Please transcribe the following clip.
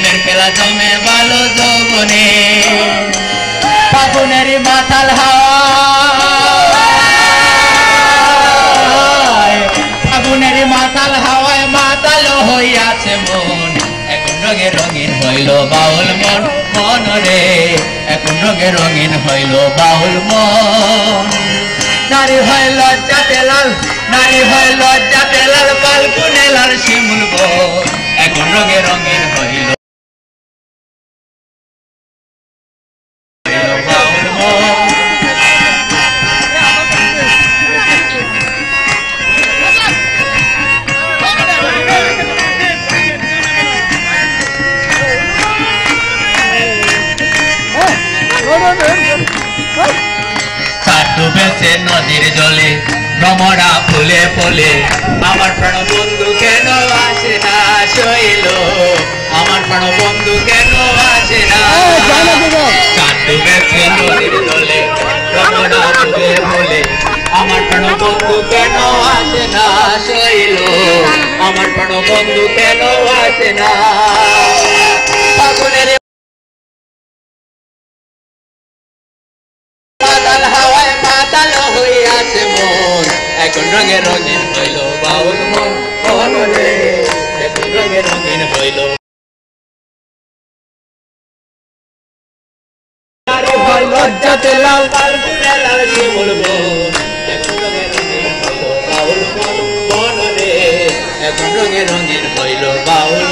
প্রেমের খেলা জমে ভালো যৌবনে ফাগুনের মাতাল হাওয়ায় ফাগুনের মাতাল হাওয়ায় মাতাল হইয়াছে মন এখন রঙে রঙিন হইল বাউল মন মন রে এখন রঙে রঙিন হইল বাউল মন নারী হয় লজ্জাতে লাল নারী হয় লজ্জাতে লাল ফাল্গুনে লাল শিমুল বন এখন রঙে রঙিন হইল বাউল মন ডুবেছে নদীর জলে ভ্রমরা ফুলে ফুলে আমার প্রাণ বন্ধু কেন আসে না শৈল আমার প্রাণ বন্ধু কেন আসে না ডুবেছে নদীর জলে ভ্রমরা ফুলে ফুলে আমার প্রাণ বন্ধু কেন আসে না শৈল আমার প্রাণ বন্ধু কেন আসে না ফাগুনের মাতাল হাওয়ায় মাতাল হইয়াছে মন এখন রঙে রঙিন হইল বাউল মন মন রে এখন রঙে রঙিন হইল নারী হয় লজ্জাতে লাল ফাল্গুনে লাল শিমুল বন এখন রঙে রঙিন হইল বাউল মন মন রে এখন রঙে রঙিন হইল বাউল